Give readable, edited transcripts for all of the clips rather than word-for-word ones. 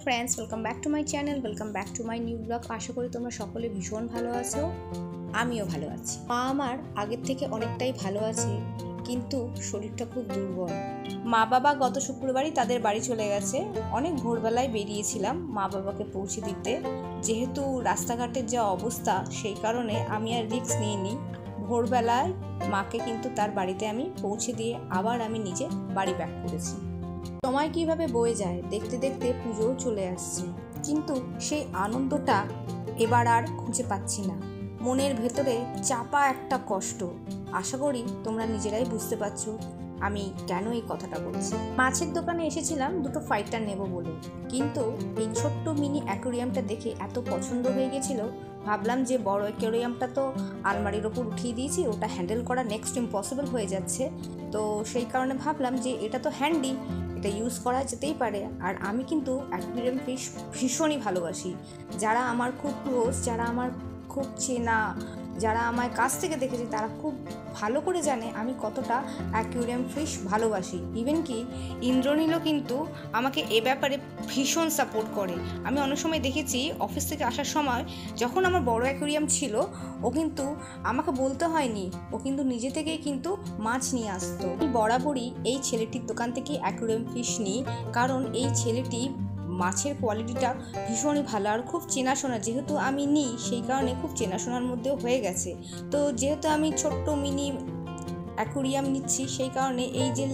Friends welcome back to my channel welcome back to my new blog. আশা করি তোমরা সকলে ভীষণ ভালো আছো, আমিও ভালো আছি। মা আমার আগের থেকে অনেকটাই ভালো আছে, কিন্তু শরীরটা খুব দুর্বল। মা বাবা গত শুক্রবারই তাদের বাড়ি চলে গেছে। অনেক ভোরবেলায় বেরিয়েছিলাম মা বাবাকে পৌঁছে দিতে, যেহেতু রাস্তাঘাটের যা অবস্থা সেই কারণে আমি আর রিস্ক নিইনি। ভোরবেলায় মাকে কিন্তু তার বাড়িতে আমি পৌঁছে দিয়ে আবার আমি নিজে বাড়ি ব্যাক করেছি। সময় কিভাবে বয়ে যায়, দেখতে দেখতে পুজোও চলে আসছে, কিন্তু সেই আনন্দটা এবার আর খুঁজে পাচ্ছি না। মনের ভেতরে চাপা একটা কষ্ট। আশা করি তোমরা নিজেরাই বুঝতে পারছো আমি কেন এই কথাটা বলছি। মাছের দোকানে এসেছিলাম দুটো ফাইটার নেব বলে, কিন্তু এই ছোট্ট মিনি অ্যাকোরিয়ামটা দেখে এত পছন্দ হয়ে গেছিল, ভাবলাম যে বড় অ্যাকোরিয়ামটা তো আলমারির ওপর উঠিয়ে দিয়েছি, ওটা হ্যান্ডেল করা নেক্সট ইম্পসিবল হয়ে যাচ্ছে। তো সেই কারণে ভাবলাম যে এটা তো হ্যান্ডি, এটা ইউজ করা যেতেই পারে। আর আমি কিন্তু অ্যাকোরিয়াম ফিশ ভীষণই ভালোবাসি। যারা আমার খুব ক্লোজ, যারা আমার খুব চেনা, যারা আমার কাছ থেকে দেখেছে, তারা খুব ভালো করে জানে আমি কতটা অ্যাকোরিয়াম ফিশ ভালোবাসি। ইভেন কি ইন্দ্রনীলও কিন্তু আমাকে এ ব্যাপারে ভীষণ সাপোর্ট করে। আমি অনেক সময় দেখেছি অফিস থেকে আসার সময়, যখন আমার বড় অ্যাকোরিয়াম ছিল, ও কিন্তু আমাকে বলতে হয়নি, ও কিন্তু নিজে থেকেই কিন্তু মাছ নিয়ে আসতো। আমি বরাবরই এই ছেলেটির দোকান থেকে অ্যাকোরিয়াম ফিশ নিই, কারণ এই ছেলেটি মাছের কোয়ালিটিটা ভীষণই ভালো আর খুব চেনাশোনা। যেহেতু আমি নিই সেই কারণে খুব চেনাশোনার মধ্যেও হয়ে গেছে। তো যেহেতু আমি ছোট্ট মিনি অ্যাকোরিয়াম নিচ্ছি, সেই কারণে এই যে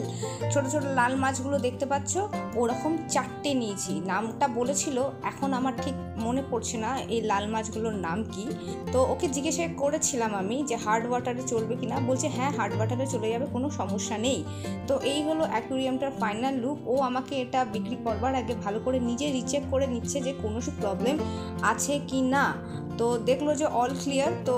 ছোট ছোট লাল মাছগুলো দেখতে পাচ্ছ, ওরকম 4টে নিয়েছি। নামটা বলেছিল, এখন আমার ঠিক মনে পড়ছে না এই লাল মাছগুলোর নাম কি। তো ওকে জিজ্ঞাসা করেছিলাম আমি যে হার্ড ওয়াটারে চলবে কিনা, বলছে হ্যাঁ হার্ড ওয়াটারে চলে যাবে, কোনো সমস্যা নেই। তো এই হলো অ্যাকোরিয়ামটার ফাইনাল লুক। ও আমাকে এটা বিক্রি করবার আগে ভালো করে নিজে রিচেক করে নিচ্ছে যে কোনো প্রবলেম আছে কি না। তো দেখলো যে অল ক্লিয়ার। তো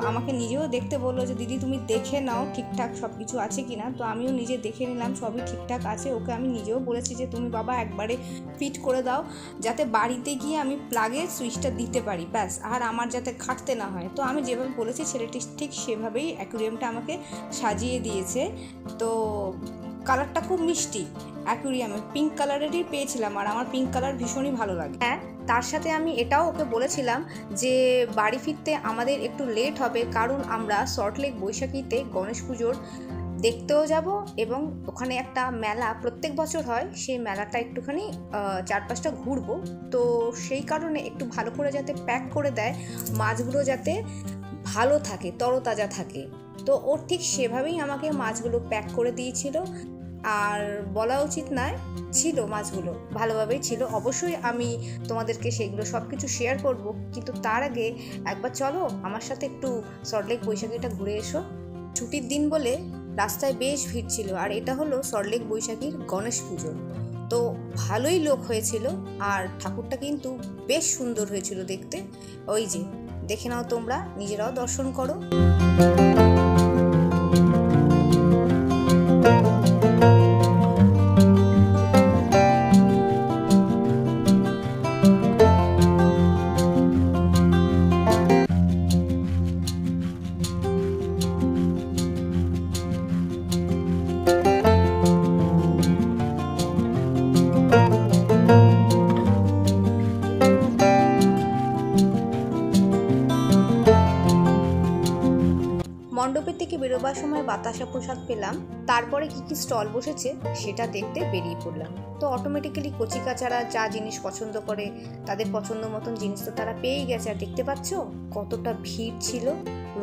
আমাকে নিজেও দেখতে বললো যে দিদি তুমি দেখে নাও ঠিকঠাক সব কিছু আছে কি না। তো আমিও নিজে দেখে নিলাম, সবই ঠিকঠাক আছে। ওকে আমি নিজেও বলেছি যে তুমি বাবা একবারে ফিট করে দাও, যাতে বাড়িতে গিয়ে আমি প্লাগের সুইচটা দিতে পারি, ব্যাস, আর আমার যাতে খাটতে না হয়। তো আমি যেভাবে বলেছি ছেলেটি ঠিক সেভাবেই অ্যাকোরিয়ামটা আমাকে সাজিয়ে দিয়েছে। তো কালারটা খুব মিষ্টি, অ্যাকোরিয়ামে পিঙ্ক কালারেরই পেয়েছিলাম, আর আমার পিঙ্ক কালার ভীষণই ভালো লাগে। হ্যাঁ, তার সাথে আমি এটাও ওকে বলেছিলাম যে বাড়ি ফিরতে আমাদের একটু লেট হবে, কারণ আমরা সল্টলেক বৈশাখীতে গণেশ পুজোর দেখতেও যাব, এবং ওখানে একটা মেলা প্রত্যেক বছর হয়, সেই মেলাটা একটুখানি চারপাশটা ঘুরবো। তো সেই কারণে একটু ভালো করে যাতে প্যাক করে দেয়, মাছগুলো যাতে ভালো থাকে, তরতাজা থাকে। তো ওর ঠিক সেভাবেই আমাকে মাছগুলো প্যাক করে দিয়েছিল। আর বলা উচিত নয়, ছিল মাছগুলো ভালোভাবেই ছিল। অবশ্যই আমি তোমাদেরকে সেগুলো সব কিছু শেয়ার করব, কিন্তু তার আগে একবার চলো আমার সাথে একটু সল্টলেক বৈশাখীটা ঘুরে এসো। ছুটির দিন বলে রাস্তায় বেশ ভিড় ছিল, আর এটা হলো সল্টলেক বৈশাখীর গণেশ পুজো। তো ভালোই লোক হয়েছিল, আর ঠাকুরটা কিন্তু বেশ সুন্দর হয়েছিল দেখতে। ওই যে দেখে নাও, তোমরা নিজেরাও দর্শন করো। মণ্ডপের থেকে বেরোবার সময় বাতাসা প্রসাদ পেলাম, তারপরে কি কি স্টল বসেছে সেটা দেখতে বেরিয়ে পড়লাম। তো অটোমেটিক্যালি কচিকাচারা যা জিনিস পছন্দ করে, তাদের পছন্দ মতন জিনিস তো তারা পেয়েই গেছে। আর দেখতে পাচ্ছ কতটা ভিড় ছিল,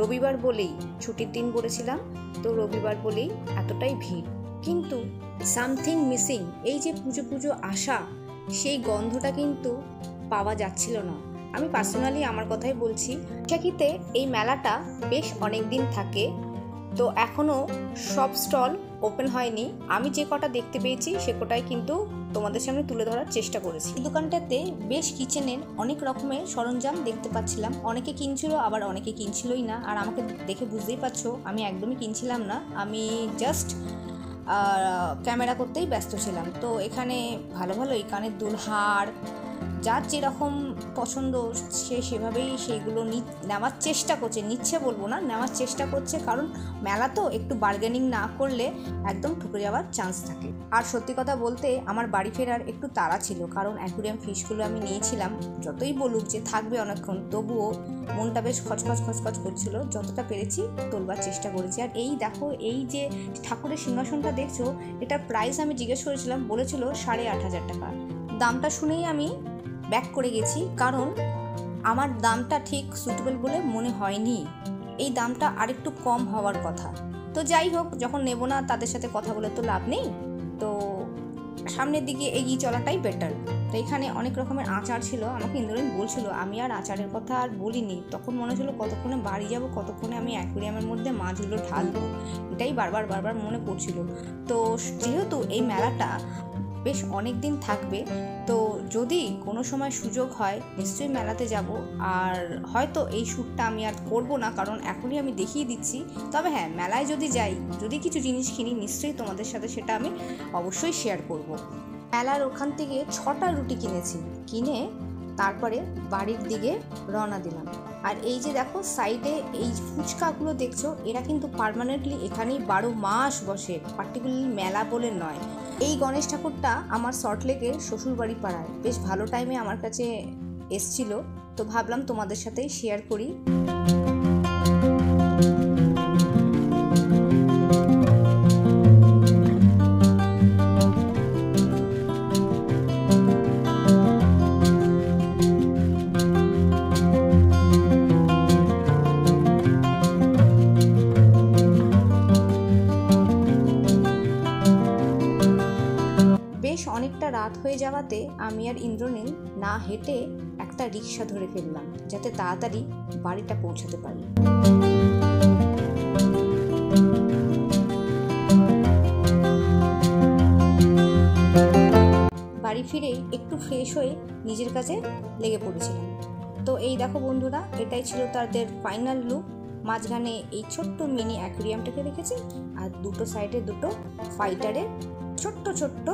রবিবার বলেই, ছুটির দিন বলেছিলাম, তো রবিবার বলেই এতটাই ভিড়। কিন্তু সামথিং মিসিং, এই যে পুজো পুজো আসা, সেই গন্ধটা কিন্তু পাওয়া যাচ্ছিল না। আমি পার্সোনালি আমার কথাই বলছি। বৈশাখীতে এই মেলাটা বেশ অনেক দিন থাকে, তো এখনও সব স্টল ওপেন হয়নি। আমি যে কটা দেখতে পেয়েছি সে কটাই কিন্তু তোমাদের সামনে তুলে ধরার চেষ্টা করেছি। এই দোকানটাতে বেশ কিচেনের অনেক রকমের সরঞ্জাম দেখতে পাচ্ছিলাম। অনেকে কিনছিল, আবার অনেকে কিনছিলই না। আর আমাকে দেখে বুঝতেই পারছো আমি একদমই কিনছিলাম না, আমি জাস্ট ক্যামেরা করতেই ব্যস্ত ছিলাম। তো এখানে ভালো ভালো এই কানের দুল, হার, যার যেরকম পছন্দ সে সেভাবেই সেইগুলো নেওয়ার চেষ্টা করছে, নিচ্ছে বলবো না, নেওয়ার চেষ্টা করছে, কারণ মেলা তো একটু বার্গেনিং না করলে একদম ঠকে যাওয়ার চান্স থাকে। আর সত্যি কথা বলতে আমার বাড়ি ফেরার একটু তাড়া ছিল, কারণ অ্যাকুরিয়াম ফিশগুলো আমি নিয়েছিলাম, যতই বলুক যে থাকবে অনেকক্ষণ তবুও মনটা বেশ খচখচ করছিল, যতটা পেরেছি তোলবার চেষ্টা করেছি। আর এই দেখো, এই যে ঠাকুরের সিংহাসনটা দেখছো, এটার প্রাইস আমি জিজ্ঞেস করেছিলাম, বলেছিল 8,500 টাকা। দামটা শুনেই আমি ব্যাক করে গেছি, কারণ আমার দামটা ঠিক সুটেবল বলে মনে হয়নি, এই দামটা আরেকটু কম হওয়ার কথা। তো যাই হোক, যখন নেব না তাদের সাথে কথা বলে তো লাভ নেই, তো সামনের দিকে এগিয়ে চলাটাই বেটার। তো এখানে অনেক রকমের আচার ছিল, আমাকে ইন্দ্রনীল বলছিল, আমি আর আচারের কথা আর বলিনি, তখন মনে হচ্ছিল কতক্ষণে বাড়ি যাব, কতক্ষণে আমি অ্যাকুরিয়ামের মধ্যে মাছগুলো ঢালবো, এটাই বারবার মনে পড়ছিল। তো যেহেতু এই মেলাটা বেশ অনেক দিন থাকবে, তো যদি কোনো সময় সুযোগ হয় নিশ্চয়ই মেলাতে যাব। আর হয়তো এই শ্যুটটা আমি আর করব না, কারণ এখনই আমি দেখিয়ে দিচ্ছি। তবে হ্যাঁ, মেলায় যদি যাই, যদি কিছু জিনিস কিনি, নিশ্চয়ই তোমাদের সাথে সেটা আমি অবশ্যই শেয়ার করব। মেলার ওখান থেকে 6টা রুটি কিনে তারপরে বাড়ির দিকে রওনা দিলাম। আর এই যে দেখো সাইডে এই ফুচকাগুলো দেখছো, এরা কিন্তু পার্মানেন্টলি এখানেই 12 মাস বসে, পার্টিকুলারলি মেলা বলে নয়। এই গণেশ ঠাকুরটা আমার সল্টলেকের শ্বশুরবাড়ি পাড়ায় বেশ ভালো টাইমে আমার কাছে এসছিল, তো ভাবলাম তোমাদের সাথেই শেয়ার করি। বেশ অনেকটা রাত হয়ে যাওয়াতে আমি আর ইন্দ্রনীল না হেঁটে একটা রিক্সা ধরে ফেললাম, যাতে তাড়াতাড়ি বাড়িটা পৌঁছাতে পারি। বাড়ি ফিরেই একটু ফ্রেশ হয়ে নিজের কাছে লেগে পড়েছিলাম। তো এই দেখো বন্ধুরা, এটাই ছিল তাদের ফাইনাল লুক। মাঝখানে এই ছোট্ট মিনি অ্যাকুরিয়ামটাকে রেখেছি, আর দুটো সাইডে দুটো ফাইটারের ছোট্ট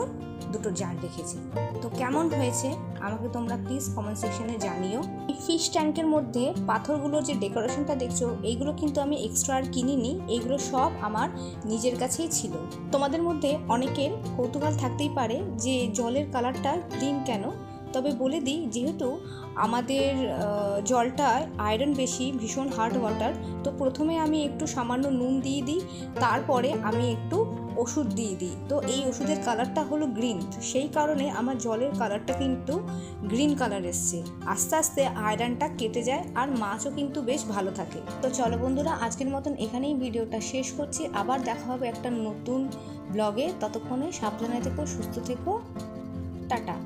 দুটো জার রেখেছি। তো কেমন হয়েছে আমাকে তোমরা প্লিজ কমেন্ট সেকশনে জানিও। এই ফিশ ট্যাঙ্কের মধ্যে পাথরগুলোর যে ডেকোরেশনটা দেখছো, এইগুলো কিন্তু আমি এক্সট্রা আর কিনিনি, এইগুলো সব আমার নিজের কাছেই ছিল। তোমাদের মধ্যে অনেকের কৌতূহল থাকতেই পারে যে জলের কালারটা গ্রিন কেন। তবে বলে দিই, যেহেতু আমাদের জলটায় আয়রন বেশি, ভীষণ হার্ড ওয়াটার, তো প্রথমে আমি একটু সামান্য নুন দিয়ে দিই, তারপরে আমি একটু ওষুধ দিয়ে দিই। তো এই ওষুধের কালারটা হলো গ্রিন, সেই কারণে আমার জলের কালারটা কিন্তু গ্রিন কালার এসছে। আস্তে আস্তে আয়রনটা কেটে যায়, আর মাছও কিন্তু বেশ ভালো থাকে। তো চলো বন্ধুরা, আজকের মতন এখানেই ভিডিওটা শেষ করছি। আবার দেখা হবে একটা নতুন ব্লগে, ততক্ষণে সাবধানে থেকো, সুস্থ থেকো, টাটা।